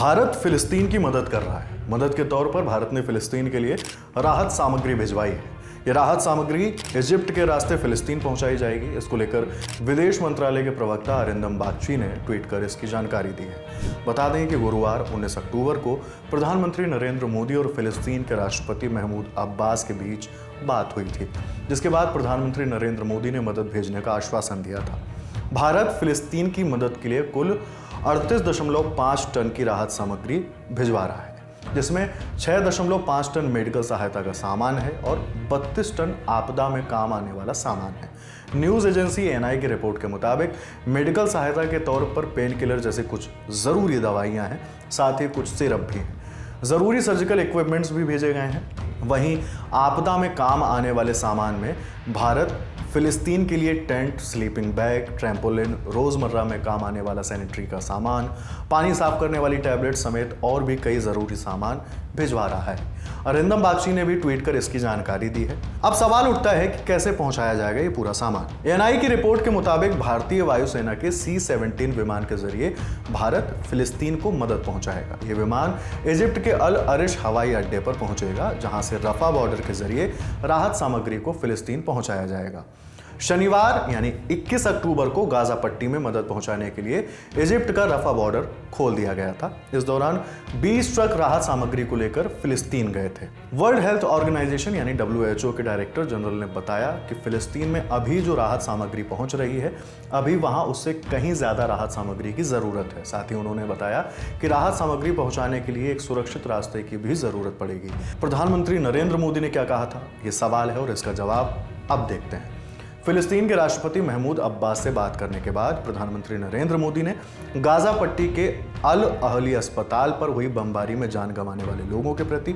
भारत फिलिस्तीन की मदद कर रहा है। मदद के तौर पर भारत ने फिलिस्तीन के लिए राहत सामग्री भिजवाई है। ये राहत सामग्री इजिप्ट के रास्ते फिलिस्तीन पहुंचाई जाएगी। इसको लेकर विदेश मंत्रालय के प्रवक्ता अरिंदम बागची ने ट्वीट कर इसकी जानकारी दी है। बता दें कि गुरुवार 19 अक्टूबर को प्रधानमंत्री नरेंद्र मोदी और फिलिस्तीन के राष्ट्रपति महमूद अब्बास के बीच बात हुई थी, जिसके बाद प्रधानमंत्री नरेंद्र मोदी ने मदद भेजने का आश्वासन दिया था। भारत फिलिस्तीन की मदद के लिए कुल 38.5 टन की राहत सामग्री भिजवा रहा है, जिसमें 6.5 टन मेडिकल सहायता का सामान है और 32 टन आपदा में काम आने वाला सामान है। न्यूज़ एजेंसी एएनआई की रिपोर्ट के मुताबिक मेडिकल सहायता के तौर पर पेन किलर जैसे कुछ ज़रूरी दवाइयां हैं, साथ ही कुछ सिरप भी हैं। ज़रूरी सर्जिकल इक्विपमेंट्स भी भेजे गए हैं। वहीं आपदा में काम आने वाले सामान में भारत फिलिस्तीन के लिए टेंट, स्लीपिंग बैग, ट्रैम्पोलिन, रोज़मर्रा में काम आने वाला सैनिटरी का सामान, पानी साफ करने वाली टैबलेट समेत और भी कई ज़रूरी सामान भिजवा रहा है। अरिंदम बागची ने भी ट्वीट कर इसकी जानकारी दी है। अब सवाल उठता है कि कैसे पहुंचाया जाएगा ये पूरा सामान। एएनआई की रिपोर्ट के मुताबिक भारतीय वायुसेना के C-17 विमान के जरिए भारत फिलिस्तीन को मदद पहुंचाएगा। ये विमान इजिप्ट के अल अरिश हवाई अड्डे पर पहुंचेगा, जहां से रफा बॉर्डर के जरिए राहत सामग्री को फिलिस्तीन पहुंचाया जाएगा। शनिवार यानी 21 अक्टूबर को गाजा पट्टी में मदद पहुंचाने के लिए इजिप्ट का रफा बॉर्डर खोल दिया गया था। इस दौरान 20 ट्रक राहत सामग्री को लेकर फिलिस्तीन गए थे। वर्ल्ड हेल्थ ऑर्गेनाइजेशन यानी WHO के डायरेक्टर जनरल ने बताया कि फिलिस्तीन में अभी जो राहत सामग्री पहुंच रही है, अभी वहां उससे कहीं ज्यादा राहत सामग्री की जरूरत है। साथ ही उन्होंने बताया कि राहत सामग्री पहुंचाने के लिए एक सुरक्षित रास्ते की भी जरूरत पड़ेगी। प्रधानमंत्री नरेंद्र मोदी ने क्या कहा था, ये सवाल है और इसका जवाब अब देखते हैं। फिलिस्तीन के राष्ट्रपति महमूद अब्बास से बात करने के बाद प्रधानमंत्री नरेंद्र मोदी ने गाजा पट्टी के अल अहली अस्पताल पर हुई बमबारी में जान गंवाने वाले लोगों के प्रति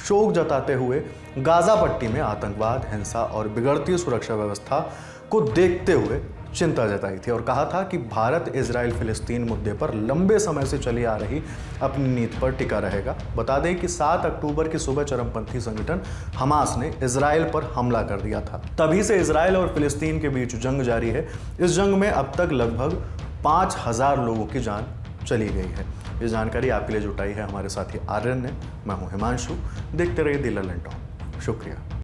शोक जताते हुए गाजा पट्टी में आतंकवाद, हिंसा और बिगड़ती सुरक्षा व्यवस्था को देखते हुए चिंता जताई थी और कहा था कि भारत इजराइल फिलिस्तीन मुद्दे पर लंबे समय से चली आ रही अपनी नीति पर टिका रहेगा। बता दें कि 7 अक्टूबर की सुबह चरमपंथी संगठन हमास ने इजराइल पर हमला कर दिया था। तभी से इजराइल और फिलिस्तीन के बीच जंग जारी है। इस जंग में अब तक लगभग 5000 लोगों की जान चली गई है। ये जानकारी आपके लिए जुटाई है हमारे साथी आर्यन ने। मैं हूं हिमांशु। देखते रहिए द ललन टॉक। शुक्रिया।